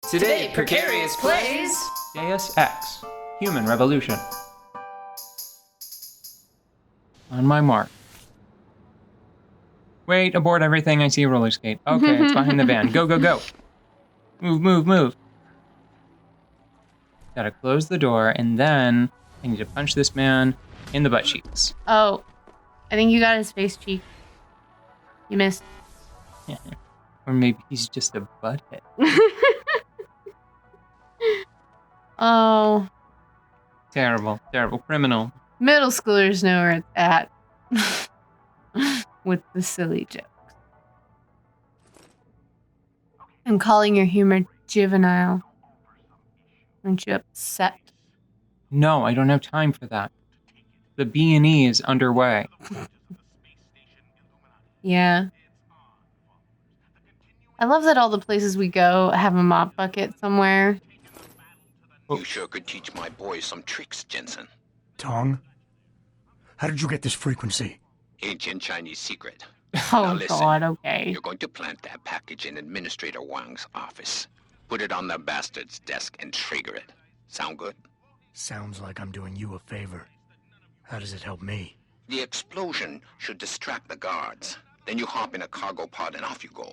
Today, Precarious plays Deus Ex, Human Revolution. On my mark. Wait, abort everything, I see a roller skate. Okay, it's behind the van. Go, go, go. Move, move, move. Gotta close the door, and then I need to punch this man in the butt cheeks. Oh, I think you got his face cheek. You missed. Or maybe he's just a butthead. Oh. Terrible, terrible criminal. Middle schoolers know where it's at. With the silly jokes. I'm calling your humor juvenile. Aren't you upset? No, I don't have time for that. The B&E is underway. Yeah. I love that all the places we go have a mop bucket somewhere. You sure could teach my boys some tricks, Jensen. Tong? How did you get this frequency? Ancient Chinese secret. Oh, Now listen, God, okay. You're going to plant that package in Administrator Wang's office. Put it on the bastard's desk and trigger it. Sound good? Sounds like I'm doing you a favor. How does it help me? The explosion should distract the guards. Then you hop in a cargo pod and off you go.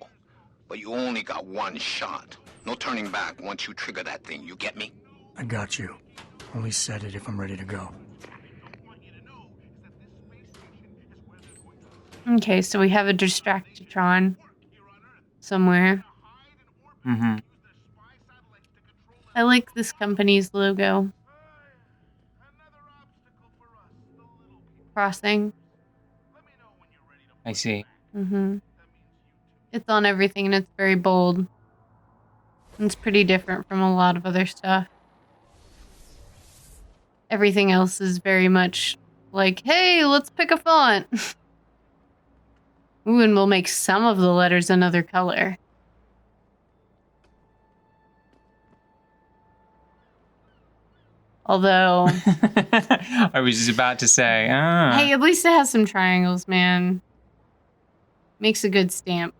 But you only got one shot. No turning back once you trigger that thing, you get me? I got you. Only set it if I'm ready to go. Okay, so we have a distractitron somewhere. Mm-hmm. I like this company's logo. Crossing. I see. Mm-hmm. It's on everything and it's very bold. It's pretty different from a lot of other stuff. Everything else is very much like, hey, let's pick a font. Ooh, and we'll make some of the letters another color. Although... I was just about to say, Hey, at least it has some triangles, man. Makes a good stamp.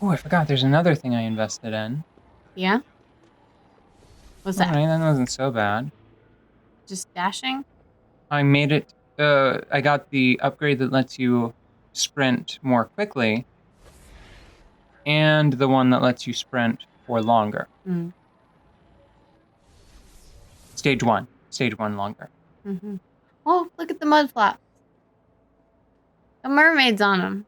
Oh, I forgot. There's another thing I invested in. Yeah? What's that? Alright, that wasn't so bad. Just dashing? I made it, I got the upgrade that lets you sprint more quickly, and the one that lets you sprint for longer. Mm. Stage one longer. Mm-hmm. Oh, look at the mud flaps. The mermaids on them.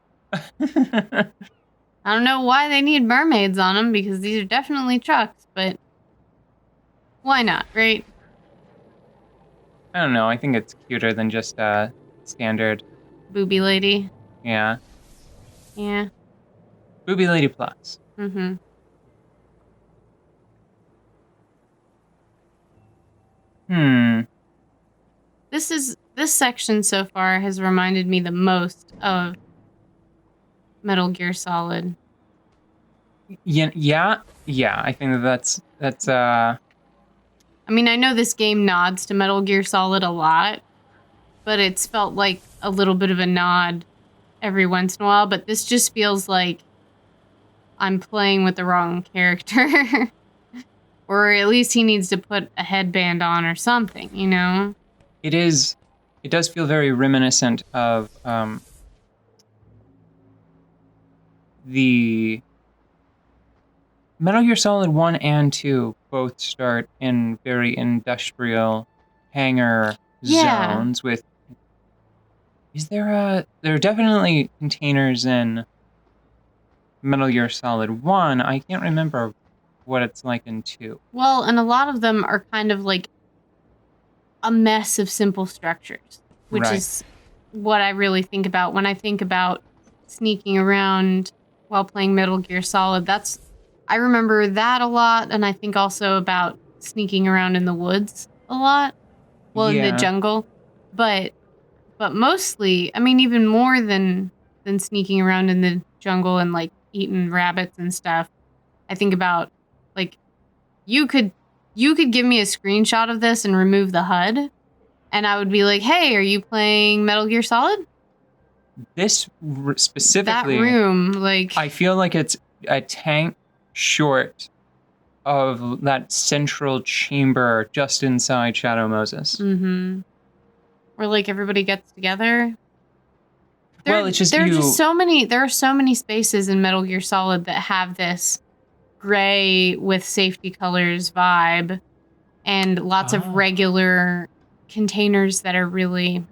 I don't know why they need mermaids on them, because these are definitely trucks, but why not, right? I don't know, I think it's cuter than just a standard, Booby lady. yeah. Yeah. Booby Lady Plus. Mm-hmm. This section so far has reminded me the most of Metal Gear Solid. Yeah, I think that's I mean, I know this game nods to Metal Gear Solid a lot, but it's felt like a little bit of a nod every once in a while, but this just feels like I'm playing with the wrong character. Or at least he needs to put a headband on or something, you know? it does feel very reminiscent of the Metal Gear Solid 1 and 2 both start in very industrial hangar zones with... there are definitely containers in Metal Gear Solid 1. I can't remember what it's like in 2. Well, and a lot of them are kind of like a mess of simple structures, which Right. is what I really think about when I think about sneaking around while playing Metal Gear Solid. I remember that a lot, and I think also about sneaking around in the woods a lot. Well, in Yeah. the jungle. But mostly, I mean, even more than sneaking around in the jungle and, like, eating rabbits and stuff, I think about, like, you could give me a screenshot of this and remove the HUD, and I would be like, hey, are you playing Metal Gear Solid? This specifically... That room, like... I feel like it's a tank short of that central chamber just inside Shadow Moses. Mm-hmm. Where like everybody gets together. Well, it's just there you. are just so many. There are so many spaces in Metal Gear Solid that have this gray with safety colors vibe, and lots of regular containers that are really,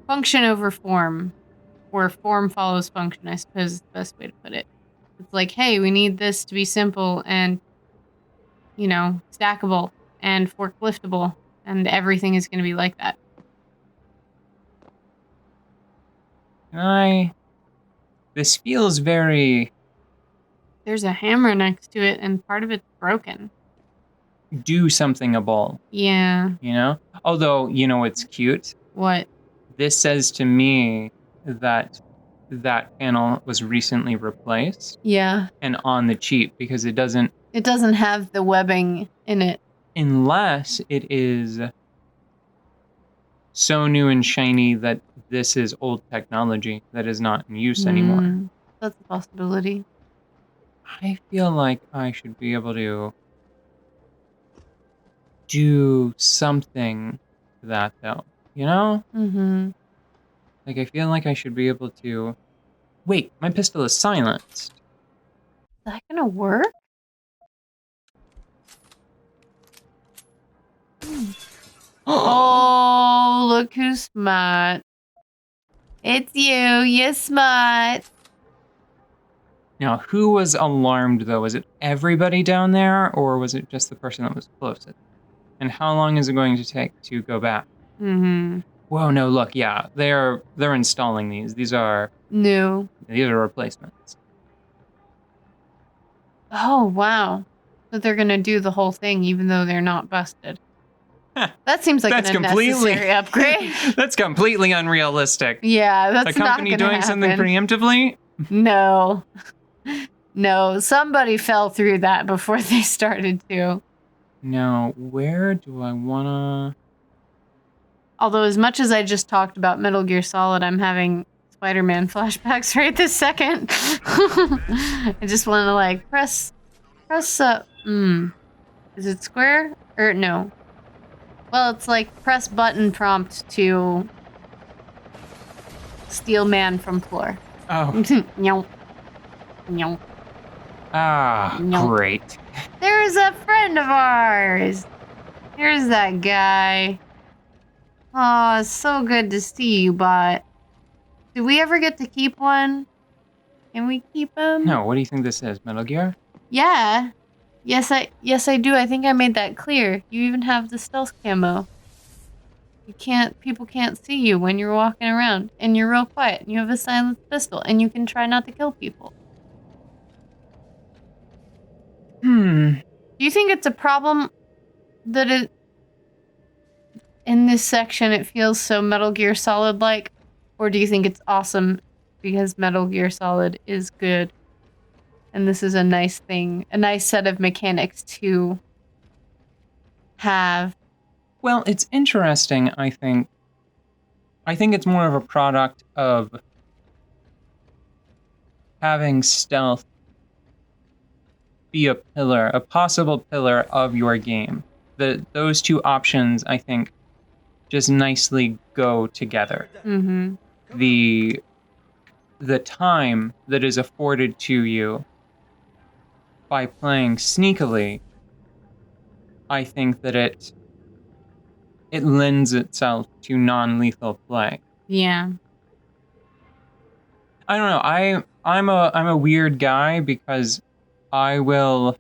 function over form, or form follows function, I suppose is the best way to put it. It's like, hey, we need this to be simple and, stackable and forkliftable, and everything is going to be like that. This feels very... There's a hammer next to it, and part of it's broken. Do somethingable. Yeah. Although, what's cute? What? This says to me that panel was recently replaced. Yeah. And on the cheap, because it doesn't... It doesn't have the webbing in it. Unless it is so new and shiny that this is old technology that is not in use anymore. That's a possibility. I feel like I should be able to do something to that, though. Mm-hmm. Like, I feel like I should be able to... Wait, my pistol is silenced. Is that gonna work? Oh, look who's smart. It's you. You're smart. Now, who was alarmed, though? Was it everybody down there, or was it just the person that was closest? And how long is it going to take to go back? Mm-hmm. Whoa, no, look, yeah. They're installing these. These are... New. These are replacements. Oh, wow. So they're gonna do the whole thing even though they're not busted. That seems like an unnecessary upgrade. That's completely unrealistic. Yeah, that's not gonna happen. A company doing something preemptively? No. No, somebody fell through that before they started to. Now, where do I wanna... Although, as much as I just talked about Metal Gear Solid, I'm having Spider-Man flashbacks right this second. I just want to, like, press is it square? Or no. Well, it's like press button prompt to steal man from floor. Oh. Nyong. Nyong. Great. There's a friend of ours. Here's that guy. Oh, it's so good to see you, but did we ever get to keep one? Can we keep him? No, what do you think this is? Metal Gear? Yeah. Yes, I do. I think I made that clear. You even have the stealth camo. People can't see you when you're walking around, and you're real quiet, and you have a silenced pistol, and you can try not to kill people. Do you think it's a problem that in this section it feels so Metal Gear Solid-like? Or do you think it's awesome because Metal Gear Solid is good? And this is a nice thing, a nice set of mechanics to have. Well, it's interesting, I think. I think it's more of a product of having stealth be a possible pillar of your game. Those two options, I think, just nicely go together. Mm-hmm. The time that is afforded to you by playing sneakily, I think that it lends itself to non-lethal play. Yeah. I don't know. I'm a weird guy because I will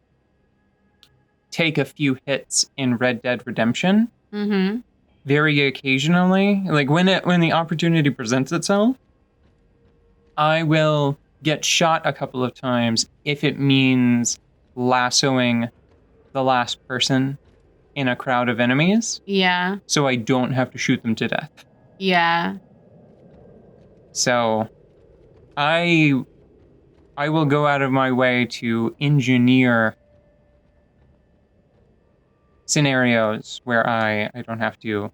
take a few hits in Red Dead Redemption. Mm-hmm. Very occasionally, like when the opportunity presents itself, I will get shot a couple of times if it means lassoing the last person in a crowd of enemies. Yeah. So I don't have to shoot them to death. Yeah. So I will go out of my way to engineer scenarios where I don't have to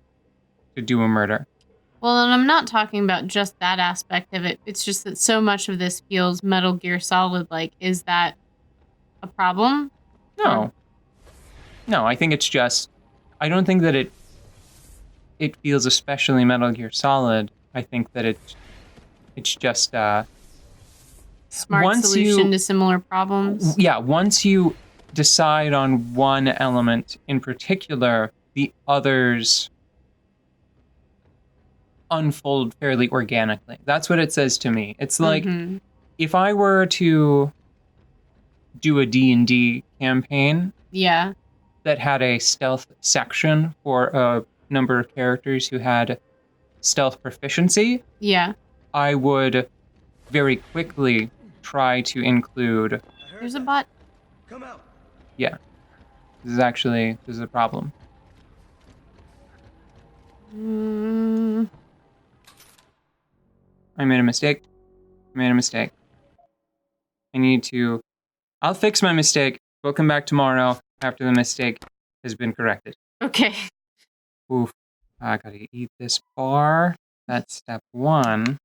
do a murder. Well, and I'm not talking about just that aspect of it. It's just that so much of this feels Metal Gear Solid like. Is that a problem? No. No, I think it's just... I don't think that it feels especially Metal Gear Solid. I think that it's just... Smart solution to similar problems. Yeah, once you decide on one element in particular, the others unfold fairly organically. That's what it says to me. It's like if I were to do a D&D campaign that had a stealth section for a number of characters who had stealth proficiency, I would very quickly try to include... There's a bot. Come out. Yeah. This is a problem. I made a mistake. I need to... I'll fix my mistake. We'll come back tomorrow after the mistake has been corrected. Okay. Oof. I gotta eat this bar. That's step 1.